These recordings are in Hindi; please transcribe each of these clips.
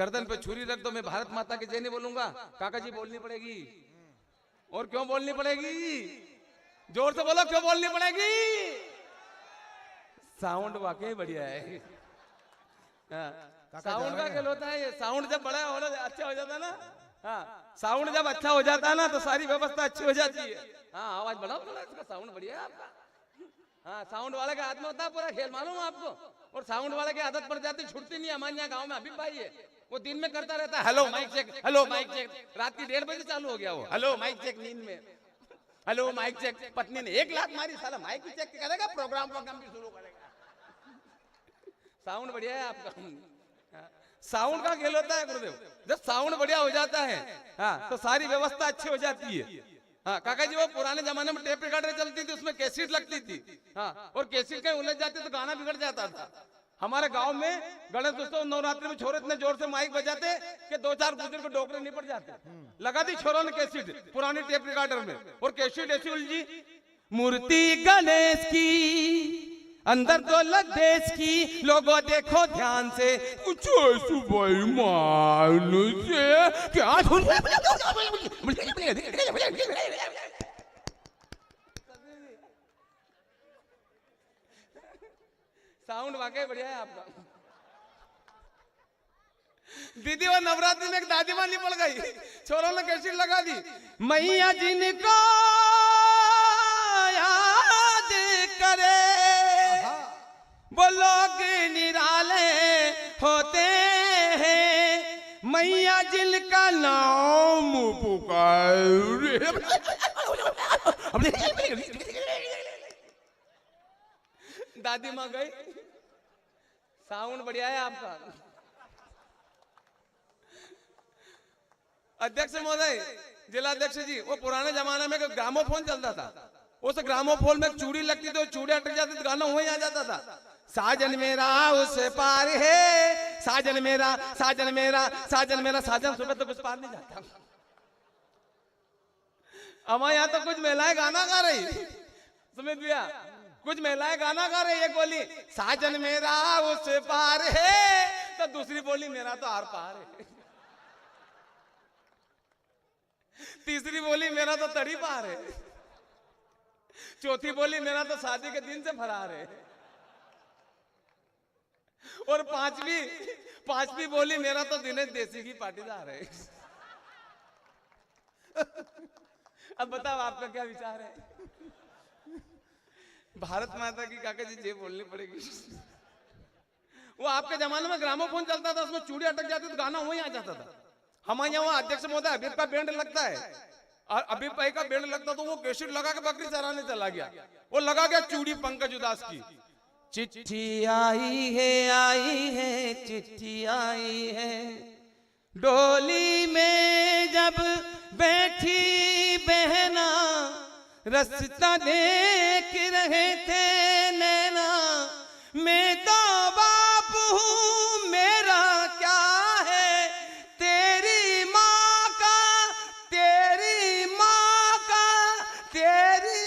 गर्दन पे छुरी रख दो, मैं भारत माता की जय नहीं बोलूंगा। काका जी बोलनी पड़ेगी। और क्यों बोलनी पड़ेगी? जोर से बोलो, क्यों बोलनी पड़ेगी? साउंड वाकई बढ़िया है। साउंड का खेल होता है ये। साउंड जब बड़ा अच्छा हो जाता है ना, हाँ, साउंड जब अच्छा हो जाता है ना तो सारी व्यवस्था अच्छी हो जाती है। हाँ, आवाज बढ़ाओ थोड़ा, इसका साउंड बढ़िया है आपका। हाँ, साउंड वाले के हाथ में होता है पूरा खेल, मालूम है आपको। और साउंड वाले की आदत पड़ जाती, छुटती नहीं। हमारे यहाँ गाँव में अभी भाई है, वो दिन में करता रहता है, hello mic check, hello mic check. रात की 1:30 बजे चालू हो गया वो, हेलो माइक चेक, नींद में हेलो माइक चेक। पत्नी ने 1 लाख मारी, साला माइक ही चेक करेगा, प्रोग्राम भी शुरू करेगा। साउंड बढ़िया है आपका। साउंड का खेल होता है गुरुदेव। जब साउंड बढ़िया हो जाता है, हाँ, तो सारी व्यवस्था अच्छी हो जाती है। हाँ काका जी, वो पुराने जमाने में टेप रिकॉर्डर चलती थी, उसमें कैसेट लगती थी। हाँ, और कैसेट कहीं उलझ जाती तो गाना बिगड़ जाता था। हमारे गांव में गणेश उत्सव नवरात्रि में छोरे इतने जोर से माइक बजाते कि 2-4 गुजर को डोकरे निपट जाते। लगा दी छोरों ने कैसेट पुरानी टेप रिकॉर्डर में, और कैसेट ऐसी उलझी, मूर्ति गणेश की अंदर दौलत देश की, लोगों देखो ध्यान से, क्या साउंड वाकई बढ़िया है आपका। दीदी वो नवरात्रि में एक दादी माँ निपल गई, छोरों ने कैसेट लगा दी, मैया जिनको याद करे वो लोग निराले होते हैं, मैया जिनका नाम पुकारे। दादी माँ गई। साउंड बढ़िया है आपका। अध्यक्ष महोदय, जिलाध्यक्ष जी, वो पुराने जमाने में ग्रामोफोन चलता था, उस ग्रामोफोन में चूड़ी लगती थी, चूड़ी अटक जाती तो गाना वहीं आ जाता था, साजन मेरा उस पार है, साजन मेरा, साजन मेरा, साजन मेरा, साजन सुबह तो कुछ पार नहीं जाता। हमारे यहाँ तो कुछ महिलाएं गाना गा रही, सुमित भैया, कुछ महिलाएं गाना गा रही, एक बोली साजन मेरा उस पार है, तो दूसरी बोली मेरा तो आर पार है, तीसरी बोली मेरा तो तड़ी पार है, चौथी बोली मेरा तो शादी के दिन से फरार है, और पांचवी बोली मेरा तो दिनेश देसी की पाटीदार है। अब बताओ आपका क्या विचार है? भारत माता की काका जी ये बोलनी पड़ेगी। वो आपके जमाने में ग्रामोफोन चलता था, उसमें चूड़ी अटक जाती तो गाना वहीं आ जाता था। हमारे यहाँ अध्यक्ष महोदय अभिप का बैंड लगता है, और अभिप भाई का बैंड लगता तो वो कैसेट लगा के बकरी चराने चला गया, वो लगा गया चूड़ी पंकज उदास की। चिट्ठी आई है, चिट्ठी आई है, डोली में जब बैठी बहना, रास्ता देख रहे थे नैना, मैं तो बाप हूँ मेरा क्या है, तेरी माँ का, तेरी माँ का, तेरी।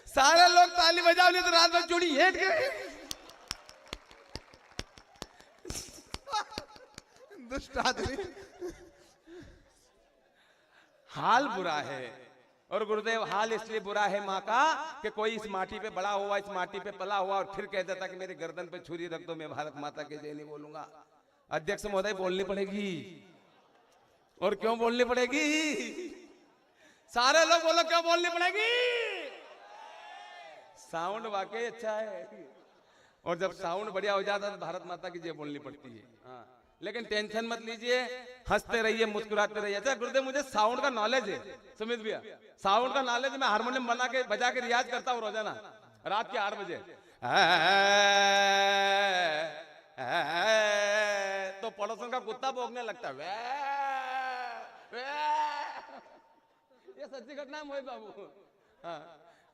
सारे लोग ताली बजाओ, नहीं तो रात भर चूड़ी हेट गए। दुष्ट आदमी। हाल बुरा है, और गुरुदेव हाल इसलिए बुरा है माँ का कि कोई इस माटी पे बड़ा हुआ, इस माटी पे पला हुआ, और फिर कह देता कि मेरे गर्दन पे छुरी रख दो, मैं भारत माता के जय नहीं बोलूंगा। अध्यक्ष महोदय बोलनी पड़ेगी, और क्यों बोलनी पड़ेगी? सारे लोग बोलो क्यों बोलनी पड़ेगी? साउंड वाकई अच्छा है, और जब साउंड बढ़िया हो जाता है तो भारत माता की जय बोलनी पड़ती है। हाँ, लेकिन टेंशन मत लीजिए, हंसते रहिए, मुस्कुराते रहिए। अच्छा गुरुदेव, मुझे साउंड का नॉलेज है, सुमित भैया, साउंड का नॉलेज। मैं हारमोनियम बजा के रियाज करता हूँ रोजाना रात के 8 बजे। तो पड़ोसन का कुत्ता भौंकने लगता है। ये सच्ची घटना है मोहित बाबू। हाँ,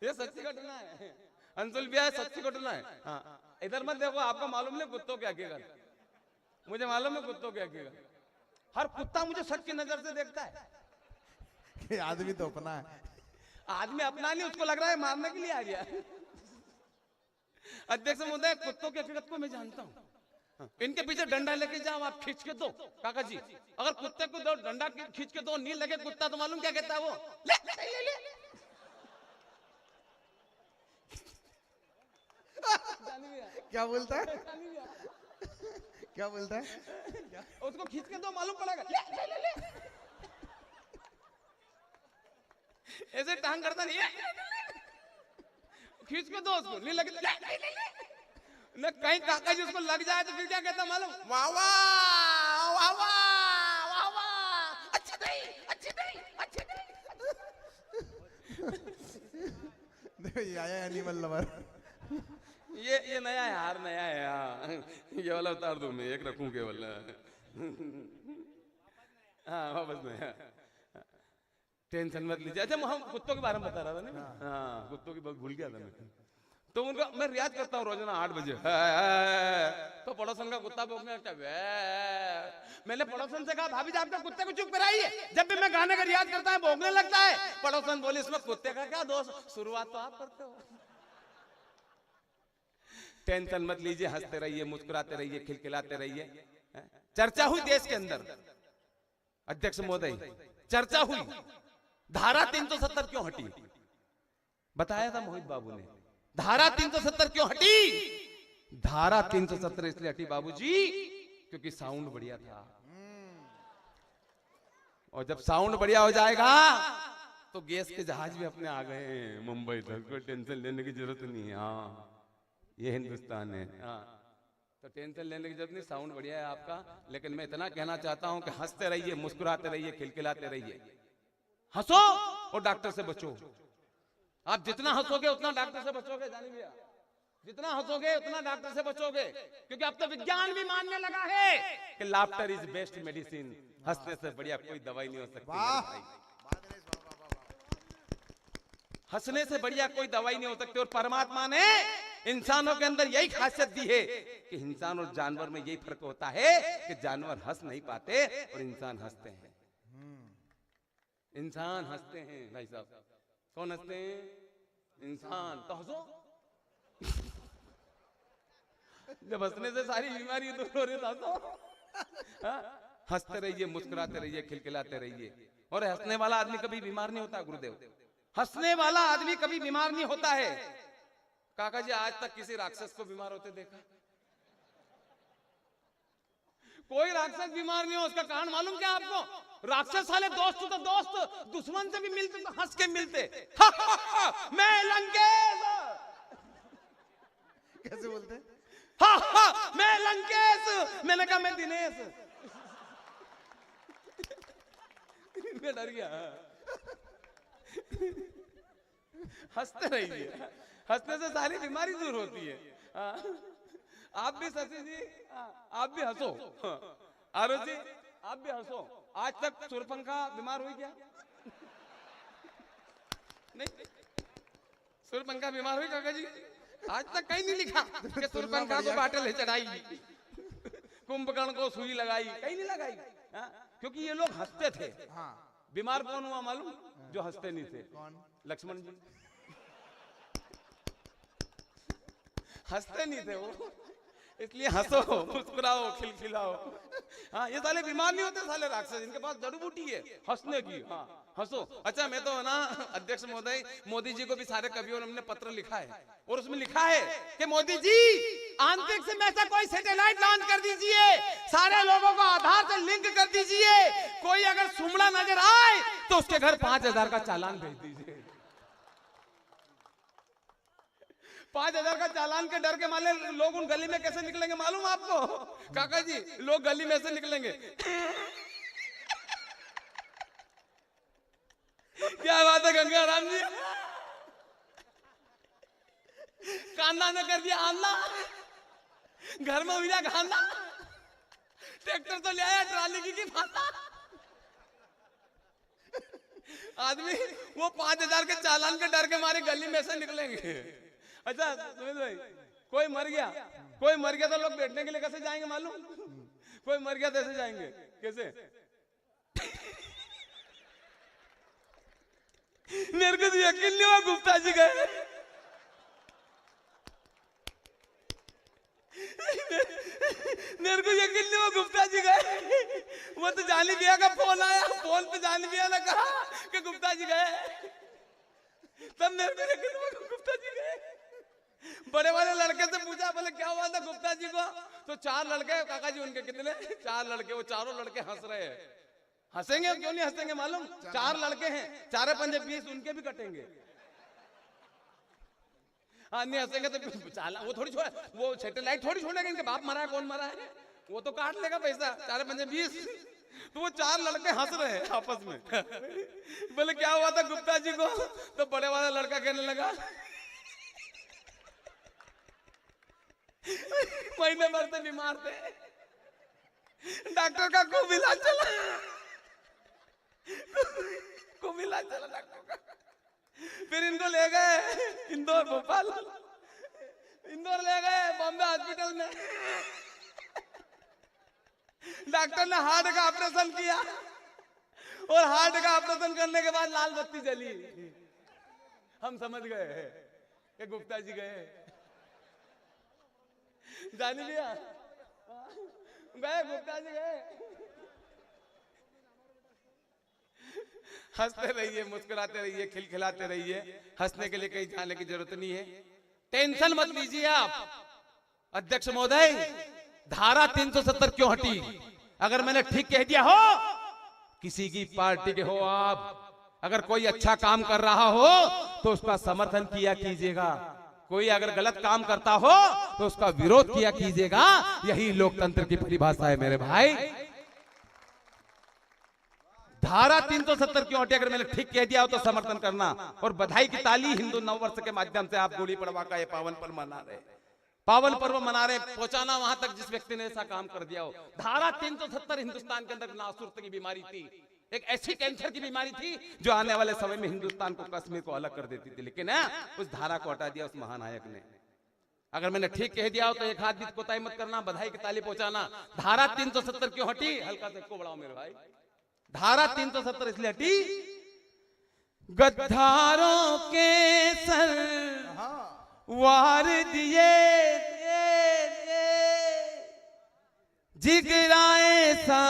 ये सच्ची घटना है। अंशुल भैया, सच्ची घटना है। हाँ, इधर मत देखो, आपको मालूम नहीं कुत्तों क्या किएगा, मुझे मालूम है कुत्तों क्या किएगा। हर कुत्ता मुझे सच की नजर से देखता है कि आदमी तो अपना है। आदमी अपना नहीं, उसको लग रहा है मारने के लिए आ गया। अध्यक्ष महोदय, कुत्तों की हकीकत को मैं जानता हूँ। इनके पीछे डंडा लेके जाओ, आप खींच के दो काका जी। अगर कुत्ते को दो डंडा खींच के दो, नहीं लगे कुत्ता तो मालूम क्या कहता है वो, ले। क्या बोलता है? क्या बोलता है? उसको खींच के दो, मालूम पड़ेगा, ले। ऐसे टांग करता नहीं, खींच के दो उसको, नहीं लगे ले। न कहीं काका जी उसको लग जाए तो फिर क्या कहता मालूम, वाह वाह, अच्छी नहीं। देखो ये आया एनिमल लवर। ये नया है यार, नया है यार। ये वाला उतार दूं मैं, एक रखूं केवल। हाँ वापस नया। टेंशन मत लीजिए। अच्छा, हम कुत्तों के बारे में बता रहा था ना। हाँ, कुत्तों की बात भूल गया था मैं। तो उनका मैं रियाज करता हूँ रोजाना 8 बजे। तो पड़ोसन का कुत्ता भौंकने लगता है। मैंने पड़ोसन से कहा, भाभी जी आपका कुत्ते को चुप कराइए, जब भी मैं गाने का रियाज करता है भौंकने लगता है। पड़ोसन बोली, इसमें कुत्ते का क्या दोष, शुरुआत तो आप करते हो। टेंशन मत लीजिए, हंसते रहिए, मुस्कुराते रहिए, खिलखिलाते रहिए। चर्चा हुई देश के अंदर, अध्यक्ष महोदय, चर्चा हुई धारा 370 क्यों हटी। बताया था मोहित बाबू ने, धारा 370 क्यों हटी। धारा 370 इसलिए हटी बाबूजी, क्योंकि साउंड बढ़िया था। और जब साउंड बढ़िया हो जाएगा तो गैस के जहाज भी अपने आ गए मुंबई तक, कोई टेंशन लेने की जरूरत नहीं है। हाँ, ये हिंदुस्तान है। हाँ, तो टेंशन लेने की जरूरत नहीं, साउंड बढ़िया है आपका। लेकिन मैं इतना कहना चाहता हूं कि हंसते रहिए, मुस्कुराते रहिए, खिलखिलाते रहिए। हंसो और डॉक्टर से बचो। आप जितना हंसोगे उतना डॉक्टर से बचोगे, जानी भैया। जितना हंसोगे उतना डॉक्टर से बचोगे, क्योंकि अब तो विज्ञान भी मानने लगा है कि लाफ्टर इज बेस्ट मेडिसिन। हंसने से बढ़िया कोई दवाई नहीं हो सकती मेरे भाई। हंसने से बढ़िया कोई दवाई नहीं हो सकती। और परमात्मा ने इंसानों के अंदर यही खासियत दी है कि इंसान और जानवर में यही फर्क होता है कि जानवर हंस नहीं पाते और इंसान हंसते हैं। इंसान हंसते हैं भाई साहब। कौन हंसते हैं? इंसान। तो हंसो। जब हंसने से सारी बीमारी दूर हो रही है तो हंसते रहिए, मुस्कुराते रहिए, खिलखिलाते रहिए। और हंसने वाला आदमी कभी बीमार नहीं होता गुरुदेव। हंसने वाला आदमी कभी बीमार नहीं होता है। काका जी, आज तक किसी राक्षस को बीमार होते देखा? कोई राक्षस बीमार नहीं हो। उसका कारण मालूम क्या आपको? राक्षस वाले दोस्त तो दोस्त, दुश्मन से भी मिलते तो हंस के मिलते। मैं लंकेश। कैसे बोलते? मैं लंकेश। मैंने कहा मैं दिनेश। मैं डर गया। हंसते रहिए, हंसने से सारी बीमारी दूर होती है। आप भी शशि जी, आप भी हंसो। आरोज जी, आप भी हंसो। आज तक सुरपंखा बीमार हुई क्या? नहीं, सुरपंखा बीमार हुई काका जी? आज तक कहीं नहीं लिखा कि सुरपंखा को बाटल है चढ़ाई, कुंभकर्ण को सुई लगाई, कहीं नहीं लगाई। क्योंकि ये लोग हंसते थे। हाँ। बीमार कौन हुआ मालूम? जो हंसते नहीं थे। कौन? लक्ष्मण जी। हंसते नहीं थे वो, इसलिए हंसो, मुस्कुराओ, खिलखिलाओ। हाँ, ये साले बीमार नहीं होते साले राक्षस, इनके पास जड़ी बूटी है हंसने की। हाँ, हंसो। अच्छा, मैं तो ना अध्यक्ष महोदय, मोदी जी को भी सारे कवियों ने हमने पत्र लिखा है और उसमें लिखा है कि मोदी जी अंतरिक्ष में ऐसा कोई सैटेलाइट लॉन्च कर दीजिए, सारे लोगों को आधार से लिंक कर दीजिए, कोई अगर सुमड़ा नजर आए तो उसके घर 5,000 का चालान भेज दीजिए। 5,000 का चालान के डर के मारे लोग उन गली में कैसे निकलेंगे मालूम आपको? काका जी, लोग गली में से निकलेंगे। क्या बात है गंगा राम जी, कांदा ने कर दिया आंदा, घर में हुआ खाना, ट्रैक्टर तो ले आया, ट्राली की फाता। आदमी वो 5,000 के चालान के डर के मारे गली में से निकलेंगे। अच्छा सुमित भाई, कोई मर गया तो लोग बैठने के लिए कैसे जाएंगे मालूम? कोई मर गया तो ऐसे जाएंगे, कैसे? मेरे को तो यकीन नहीं हुआ गुप्ता जी गए। मेरे को यकीन नहीं हुआ गुप्ता जी गए। वो तो जानी भैया का फोन आया, फोन पे जानी भैया ने कहा कि गुप्ता जी गए, तब मेरे को यकीन हुआ गुप्ता जी गए। बड़े वाले लड़के से पूछा, बोले क्या हुआ था गुप्ता जी को? तो 4 लड़के, काका जी उनके कितने? 4 लड़के। वो चारों लड़के हंस रहे हैं। हंसेंगे क्यों नहीं हंसेंगे मालूम? 4 लड़के हैं, 4 पंजे 20, उनके भी कटेंगे। हाँ नहीं हंसेंगे तो चाला वो थोड़ी छोड़ा, वो सैटेलाइट थोड़ी छोड़ेगा, इनके बाप मरा है कौन मरा है, वो तो काट लेगा पैसा। 4 पंजे 20। तो वो 4 लड़के हंस रहे हैं आपस में। बोले क्या हुआ था गुप्ता जी को? तो बड़े वाला लड़का कहने लगा, महीने भर से बीमार थे, डॉक्टर का खूब इलाज चला, खूब इलाज चला डॉक्टर का। फिर इनको ले गए इंदौर, भोपाल, इंदौर ले गए, बॉम्बे हॉस्पिटल में। डॉक्टर ने हार्ट का ऑपरेशन किया, और हार्ट का ऑपरेशन करने के बाद लाल बत्ती जली। हम समझ गए कि गुप्ता जी गए। जानी लिया गए, गुप्ता जी गए। हंसते रहिए, मुस्कुराते रहिए, खिलखिलाते रहिए। हंसने के लिए कहीं जाने की जरूरत नहीं है। टेंशन मत लीजिए आप। अध्यक्ष महोदय, धारा 370 क्यों हटी? अगर मैंने ठीक कह दिया हो, किसी की पार्टी के हो आप, अगर कोई अच्छा काम कर रहा हो तो उसका समर्थन किया कीजिएगा, कोई अगर गलत काम करता हो तो उसका विरोध किया कीजिएगा। यही लोकतंत्र की परिभाषा है मेरे भाई। धारा 370 क्यों हटी? अगर मैंने ठीक कह दिया हो तो समर्थन करना। और बधाई की ताली हिंदू नववर्ष के माध्यम से आप गुड़ी पड़वा का ये पावन पर्व मना रहे, पावन पर्व मना रहे, पहुंचाना वहां तक जिस व्यक्ति ने ऐसा काम कर दिया हो। धारा 370 हिंदुस्तान के अंदर नासुरत की बीमारी थी, एक ऐसी कैंसर की बीमारी थी जो आने वाले समय में हिंदुस्तान को, कश्मीर को अलग कर देती थी। लेकिन उस धारा को हटा दिया उस महानायक ने। अगर मैंने ठीक कह दिया हो तो एक हाथ भी कोताही मत करना, बधाई की ताली पहुंचाना। धारा 370 क्यों हटी? हल्का से को बढ़ाओ मेरे भाई। धारा 370 इसलिए हटी, गद्दारों के सर वार दिए, जिगराए सा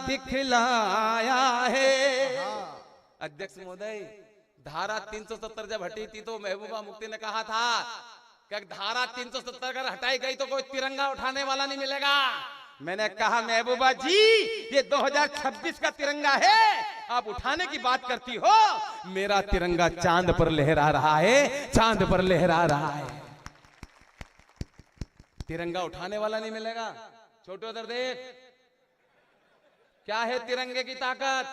दिखलाया है। अध्यक्ष महोदय, धारा 370 जब हटी थी तो महबूबा मुफ्ती ने कहा था कि धारा 370 अगर हटाई गई तो कोई तिरंगा उठाने वाला नहीं मिलेगा। मैंने कहा महबूबा जी, ये 2026 का तिरंगा है, आप उठाने की बात करती हो, मेरा तिरंगा चांद पर लहरा रहा है, चांद पर लहरा रहा है। तिरंगा उठाने वाला नहीं मिलेगा। छोटो उधर देख, क्या है तिरंगे की ताकत।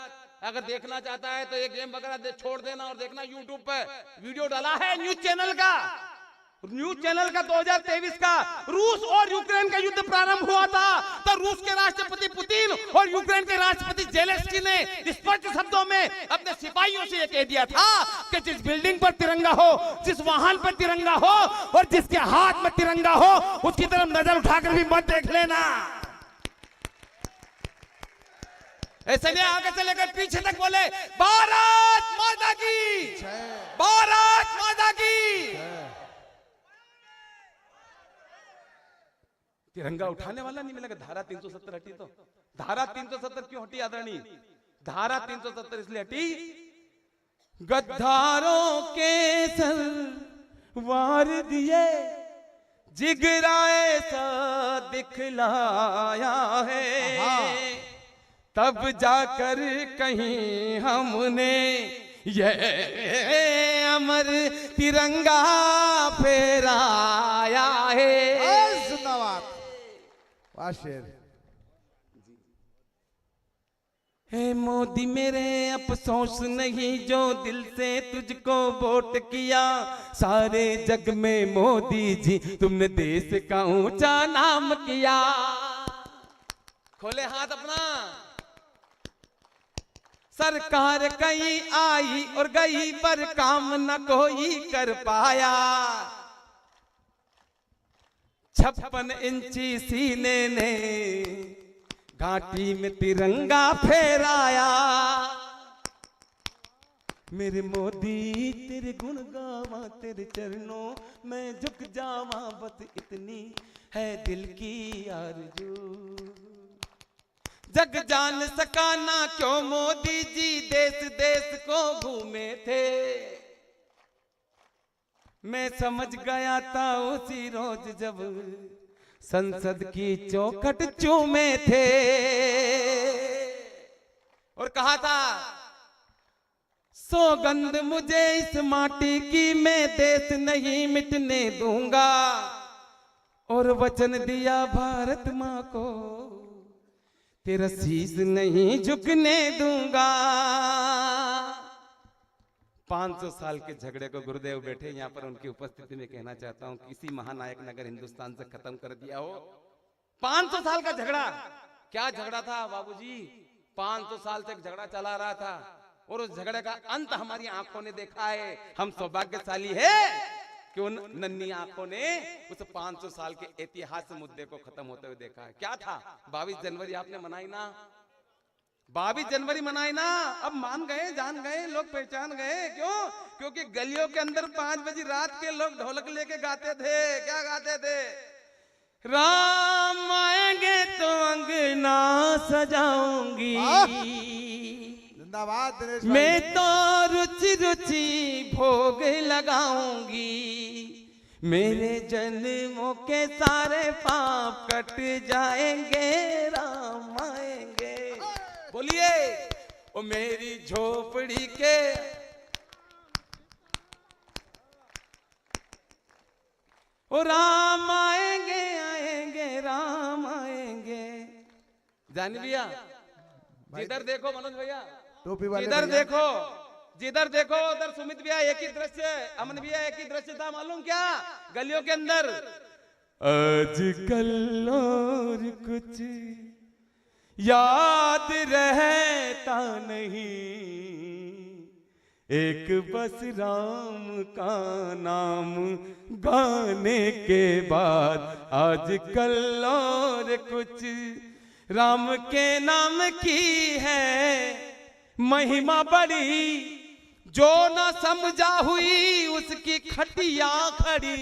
अगर देखना चाहता है तो ये गेम वगैरह छोड़ देना और देखना यूट्यूब पे वीडियो डाला है न्यूज चैनल का, 2023 का। रूस और यूक्रेन का युद्ध प्रारंभ हुआ था तो रूस के राष्ट्रपति पुतिन और यूक्रेन के राष्ट्रपति जेलेंस्की ने स्पष्ट शब्दों में अपने सिपाहियों से यह कह दिया था कि जिस बिल्डिंग पर तिरंगा हो, जिस वाहन पर तिरंगा हो और जिसके हाथ में तिरंगा हो, उसकी तरफ नजर उठाकर भी मत देख लेना। ऐसे नहीं आगे से लेकर पीछे तक बोले भारत माता की, भारत माता की। तिरंगा उठाने वाला नहीं मिलेगा। धारा 370 हटी तो। धारा 370 क्यों हटी आदरणीय? धारा 370 इसलिए हटी, गद्दारों के सर वार दिए, जिगराए सा दिखलाया है, तब जाकर कहीं हमने ये अमर तिरंगा फहराया है। जिंदाबाद। शेर। हे मोदी मेरे अफसोस नहीं जो दिल से तुझको वोट किया, सारे जग में मोदी जी तुमने देश का ऊंचा नाम किया। खोले हाथ अपना। सरकार कहीं आई और गई पर काम न कोई कर पाया, 56 इंची सीने ने घाटी में तिरंगा फहराया। मेरे मोदी तेरे गुण गावा, तेरे चरणों में झुक जावा, बस इतनी है दिल की आरज़ू। जग जान सका ना क्यों मोदी जी देश देश को घूमे थे। मैं समझ गया था उसी रोज जब संसद की चौखट चूमे थे। और कहा था सौगंध मुझे इस माटी की मैं देश नहीं मिटने दूंगा। और वचन दिया भारत माँ को तेरा शीश नहीं झुकने दूंगा। 500 साल के झगड़े को गुरुदेव बैठे यहाँ पर उनकी उपस्थिति में कहना चाहता हूँ, किसी महानायक ने अगर हिंदुस्तान से खत्म कर दिया हो 500 साल का झगड़ा। क्या झगड़ा था बाबूजी? 500 साल से झगड़ा चला रहा था और उस झगड़े का अंत हमारी आंखों ने देखा है। हम सौभाग्यशाली है कि उन नन्ही आंखों ने उस 500 साल के ऐतिहासिक मुद्दे को खत्म होते हुए देखा है। क्या था? 22 जनवरी आपने मनाई ना, 22 जनवरी मनाई ना। अब मान गए, जान गए, लोग पहचान गए। क्यों? क्योंकि गलियों के अंदर 5 बजे रात के लोग ढोलक लेके गाते थे। क्या गाते थे? राम आएंगे तो अंगना सजाऊंगी, जिंदाबाद दिनेश भाई। मैं तो रुचि रुचि भोग लगाऊंगी, मेरे जन्मों के सारे पाप कट जाएंगे, राम आएंगे। बोलिए ओ मेरी झोपड़ी के ओ राम आएंगे, आएंगे राम आएंगे। जान भैया जिधर देखो मनोज भैया, टोपी वाले जिधर भैया। देखो, जिधर देखो उधर सुमित भैया एक ही दृश्य, अमन भैया एक ही दृश्य था। मालूम क्या? गलियों के अंदर आजकल और कुछ याद रहता नहीं, एक बस राम का नाम गाने के बाद आजकल और कुछ। राम के नाम की है महिमा बड़ी, जो न समझा हुई उसकी खटिया खड़ी,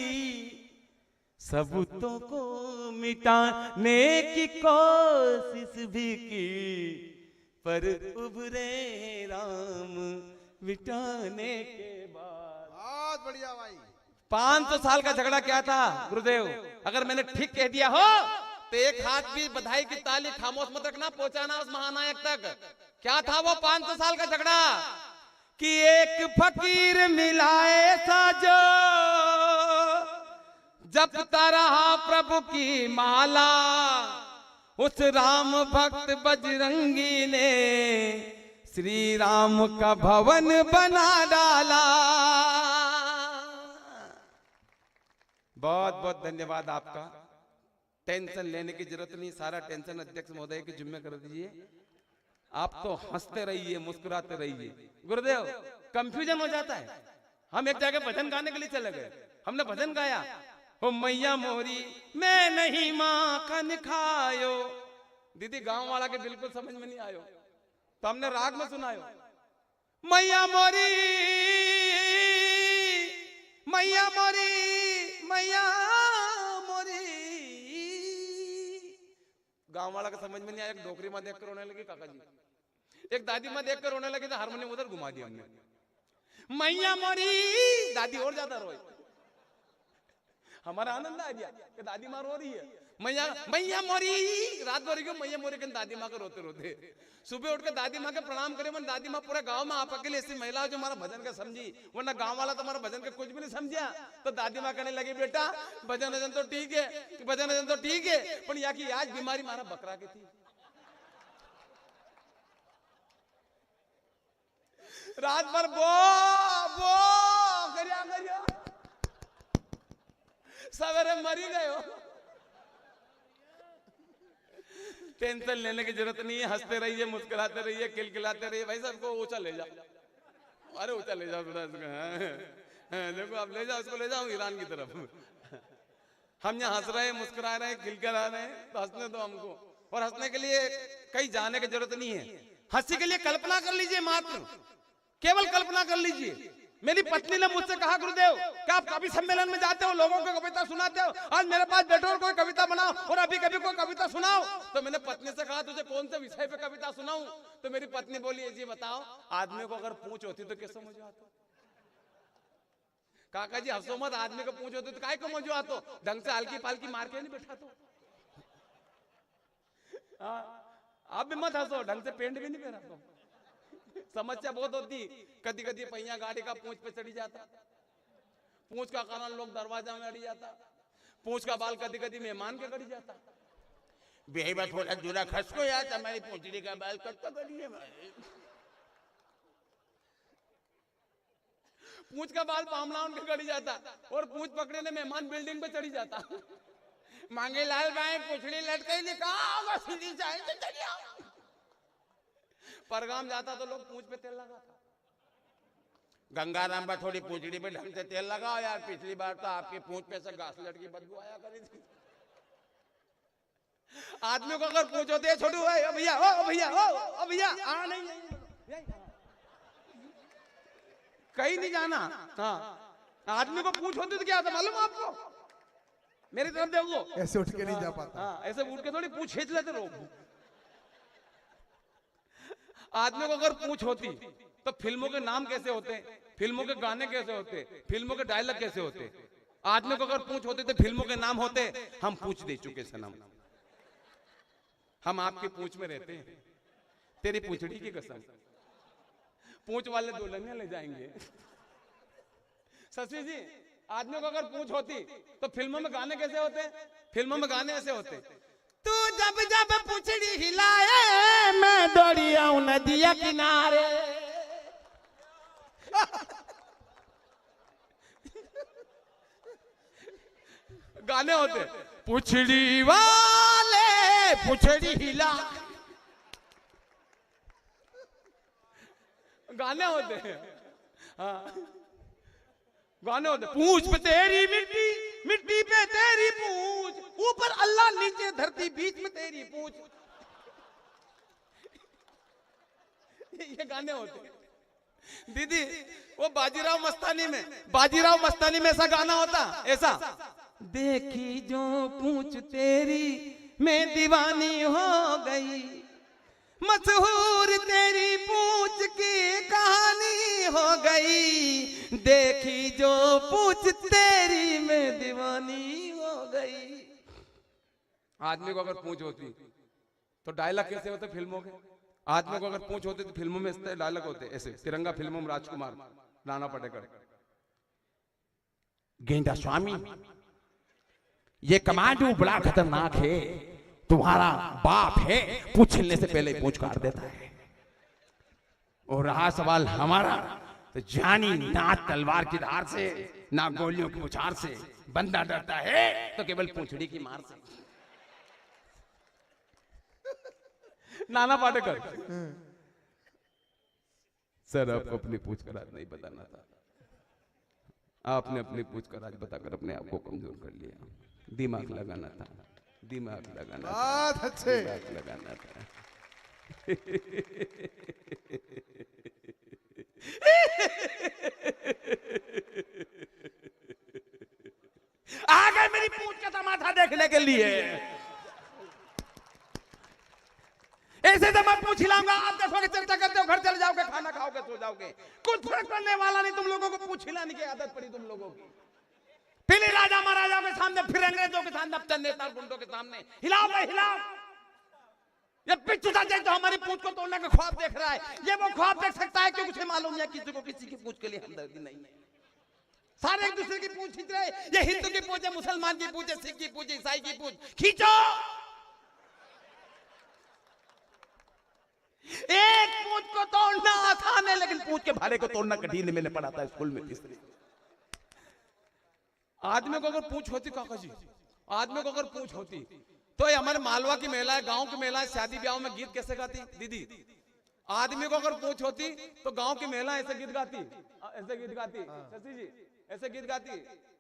सबूतों को मिटाने की कोशिश भी की, पर उभरे राम मिटाने के बाद। बहुत बढ़िया भाई। 500 साल का झगड़ा क्या था गुरुदेव? अगर मैंने ठीक कह दिया हो तो एक हाथ भी बधाई की ताली खामोश मत रखना, पहुंचाना उस महानायक तक। क्या था वो 500 साल का झगड़ा? कि एक फकीर मिलाए साजो जपता रहा प्रभु की माला, उस राम भक्त बजरंगी ने श्री राम का भवन बना डाला। बहुत बहुत धन्यवाद आपका। टेंशन लेने की जरूरत नहीं, सारा टेंशन अध्यक्ष महोदय के जिम्मे कर दीजिए। आप तो हंसते रहिए, मुस्कुराते रहिए। गुरुदेव कंफ्यूजन हो जाता है। हम एक जगह भजन गाने के लिए चले गए, हमने भजन गाया, ओ मैया मोरी मैं नहीं माखन खायो। दीदी गांव वाला के बिल्कुल समझ में नहीं आयो, तो हमने राग में सुनायो, मैया मोरी मैया मोरी मैया मोरी। गांव वाला का समझ में नहीं आया। एक डोकरी माँ देखकर रोने लगी काका जी, एक दादी माँ देखकर रोने लगी, तो हारमोनियम उधर घुमा दिया हमने। मैया मोरी, दादी और ज्यादा रोई। हमारा आनंद आ गया कि दादी माँ रो रही है। मैया मैया मोरी, रात भर क्यों मैया मोरी के दादी माँ को रोते रोते। सुबह उठ के दादी माँ के प्रणाम करे, मन दादी माँ पूरे गांव में आप अकेले ऐसी महिला जो हमारा भजन का समझी, वरना गांव वाला तो हमारा भजन का कुछ भी नहीं समझा। तो दादी माँ कहने लगी, बेटा भजन भजन तो ठीक है, भजन भजन तो ठीक है, पर यहाँ की आज बीमारी मारा बकरा की थी। रात भर बो बो करिया करिया, सवेरे मरी गए हो। टेंशन लेने की जरूरत नहीं है, हंसते रहिए, मुस्कुराते रहिए, खिलखिलाते रहिए। भाई सबको ऊंचा ले जाओ, अरे ऊंचा ले जाओ थोड़ा इसको। देखो आप ले जाओ, उसको ले जाओ ईरान की तरफ। हम यहाँ हंस रहे हैं, मुस्कुरा रहे हैं, खिलखिला रहे हैं, तो हंसने दो हमको। और हंसने के लिए कहीं जाने की जरूरत नहीं है। हंसी के लिए कल्पना कर लीजिए, मात्र केवल कल्पना कर लीजिए। मेरी पत्नी ने मुझसे कहा, गुरुदेव क्या आप कवि सम्मेलन में जाते हो, लोगों को कविता सुनाते हो? आज मेरे पास बैठो और कोई कविता सुनाओ, और अभी कभी कोई कविता सुनाओ। तो मैंने पत्नी से कहा तुझे कौन से विषय पे कविता सुनाऊं? तो मेरी पत्नी बोली जी बताओ, आदमी को अगर पूंछ होती तो कैसे मौजू आते? काका जी हंसो मत, आदमी को पूंछ होती तो काय को मौजू आतो? ढंग से हल्की पालकी मार के नहीं बैठा तो। आप भी मत हंसो, ढंग से पेंट भी नहीं पहना तो। समस्या बहुत होती, कदी कदी पहिया गाड़ी का पूंछ पे चढ़ी जाता, पूंछ का कारण लोग दरवाजा में अड़ी जाता, पूंछ का बाल कदी कदी मेहमान के गड़ी जाता। बेहबा थोड़ा दूरा खसको यार, तुम्हारी पूंछड़ी का बाल कट तो करिए भाई। पूंछ का बाल पामलाउन के गड़ी जाता, और पूंछ पकड़ने मेहमान बिल्डिंग पे चढ़ी जाता। मांगे लाल भाई पूछड़ी लटके निकाल सीधी जाए तो चली आओ। परगाम जाता तो लोग पूंछ पे तेल लगाता। गंगाराम बा थोड़ी पूछड़ी पे ढंग से तेल लगाओ यार, पिछली बार तो आपकी पूंछ पे से घास लटकी बदबू आया करी थी। आदमी को अगर पूंछ होती है छोटू भाई, ओ भैया ओ भैया ओ भैया आ नहीं, कहीं नहीं जाना। हाँ, आदमी को पूंछ होती तो क्या होता मालूम आपको? मेरी तरफ देखो, ऐसे उठ के नहीं जा पाता। हाँ, ऐसे उठ के थोड़ी पूंछ खींच लेते लोग। आदमी को अगर पूंछ होती तो फिल्मों के नाम कैसे होते, फिल्मों के गाने कैसे होते, फिल्मों के डायलॉग कैसे होते? आदमी को अगर पूंछ होती तो फिल्मों के नाम होते। हम पूंछ दे चुके सनम, हम आपकी पूंछ में रहते हैं, तेरी पूंछड़ी की कसम। पूंछ वाले दुल्हनिया ले जाएंगे। शशि जी, आदमी को अगर पूंछ होती तो फिल्मों में गाने कैसे होते? फिल्मों में गाने ऐसे होते, तू जब जब पूंछड़ी हिलाए मैं दौड़ी आऊं नदिया किनारे। गाने होते, पूंछड़ी वाले पूंछड़ी हिला। गाने होते हैं, हाँ गाने होते। पूंछ पे तेरी मिट्टी, मिट्टी पे तेरी पूंछ, ऊपर अल्लाह नीचे धरती बीच में तेरी पूंछ। ये गाने होते। दीदी वो बाजीराव मस्तानी में ऐसा गाना होता, ऐसा देखी जो पूंछ तेरी मैं दीवानी हो गई, मशहूर तेरी पूंछ की कहानी हो गई, देखी जो पूंछ तेरी मैं दीवानी हो गई। आदमी को अगर पूंछ होती तो डायलॉग कैसे होते फिल्मों के? आदमी को अगर पूंछ होती तो फिल्मों में इस डायलॉग होते ऐसे। तिरंगा फिल्मों में राजकुमार, नाना पाटेकर, गेंदा स्वामी ये कमांडो बड़ा खतरनाक है, तुम्हारा बाप है, पूछने से पहले पूछ काट देता है। और रहा सवाल हमारा, तो जानी ना तलवार की धार से ना गोलियों की उछार से, बंदा डरता है तो केवल पूंछड़ी की मार से। नाना पाटेकर। सर आपको अपनी पूछ कर आज नहीं बताना था, आपने अपनी पूछ कर आज बताकर अपने आप को कमजोर कर लिया। दिमाग लगाना था, दिमाग लगाना था, बहुत अच्छे। दिमाग लगाना था। आ गए मेरी पूंछ का तमाशा देखने के लिए। ऐसे तो मैं पूछ हिलाऊंगा, आप देखोगे चर्चा करते हो, घर चले जाओगे, खाना खाओगे, सो जाओगे, कुछ फर्क पड़ने वाला नहीं। तुम लोगों को पूछ हिलाने की आदत पड़ी तुम लोगों की। पहले राजा महाराजाओं के सामने, फिर अंग्रेजों के सामने, अब चंद नेता गुंडों के सामने हिलाओ भाई हिलाओ। ये पिच्चू जाए तो हमारी पूंछ को तोड़ने का ख्वाब देख रहा है, ये वो ख्वाब देख सकता है क्योंकि उसे मालूम है किसी को किसी की पूंछ के लिए हमदर्दी नहीं है। सारे एक दूसरे की पूंछ खींच रहे, ये हिंदू की पूंछ है, मुसलमान की पूंछ है, सिख की पूंछ, ईसाई की पूंछ, खींचो। एक पूंछ को तोड़ना आसान है, लेकिन पूंछ के भारे को तोड़ना कठिन। मैंने पढ़ा था स्कूल में तीसरी। आदमी को अगर पूंछ होती काका जी, आदमी को अगर पूंछ होती तो ये हमारे मालवा की महिलाएं, गांव की महिलाएं शादी ब्याह में गीत कैसे गाती दीदी? आदमी को अगर पूंछ होती तो गांव की महिलाएं ऐसे गीत गाती, ऐसे गीत गाती। शशि जी ऐसे गीत गाती,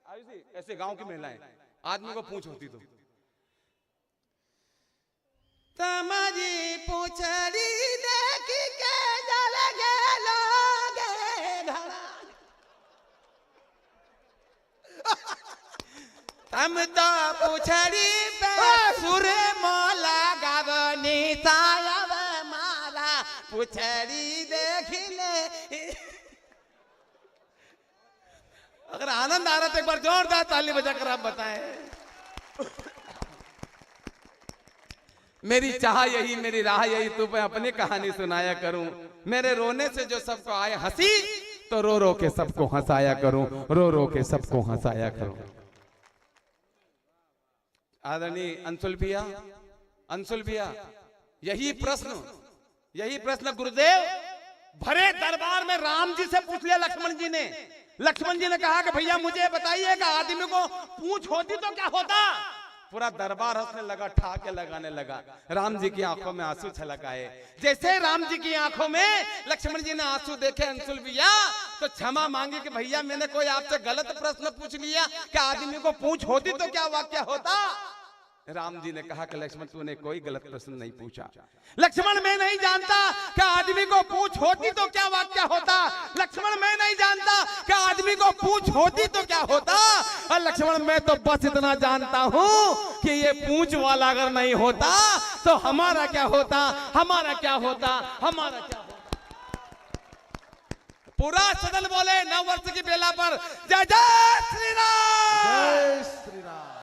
आयुष जी ऐसे गांव की महिलाएं। आदमी को पूंछ होती तो तमारी पूछड़ी देख के जल गेलोगे घड़ा। तम तो पुछड़ी पे सुर मोला गावनी सायब माला पुछड़ी देख ले। अगर आनंद आ रहा तो एक बार जोरदार ताली बजाकर आप बताएं। मेरी चाह यही, मेरी राह यही, तू मैं अपनी कहानी सुनाया करूं। मेरे रोने से जो सबको आए हंसी, तो रो रो के सबको हंसाया करूं, रो रो के सबको हंसाया करूं। आदरणीय अंशुल भैया, यही प्रश्न गुरुदेव भरे दरबार में राम जी से पूछ लिया लक्ष्मण जी ने। लक्ष्मण जी ने कहा कि भैया मुझे बताइए कि आदमी को पूंछ होती तो क्या होता। पूरा दरबार हंसने लगा, ठाके लगाने लगा। राम जी की आंखों में आंसू छलक आए। जैसे राम जी की आंखों में लक्ष्मण जी ने आंसू देखे अंशुल भैया, तो क्षमा मांगी कि भैया मैंने कोई आपसे गलत प्रश्न पूछ लिया कि आदमी को पूंछ होती तो क्या वाक्य होता। राम जी ने कहा कि लक्ष्मण तूने कोई गलत प्रश्न नहीं पूछा। लक्ष्मण मैं नहीं जानता कि आदमी को पूंछ होती तो क्या वाक्य होता। लक्ष्मण मैं नहीं जानता कि आदमी को पूंछ होती तो क्या होता। और लक्ष्मण मैं तो बस इतना जानता हूं कि ये पूंछ वाला अगर नहीं होता तो हमारा क्या होता, हमारा क्या होता, हमारा क्या होता। पूरा सदन बोले नव वर्ष की बेला पर जय जय श्री राम।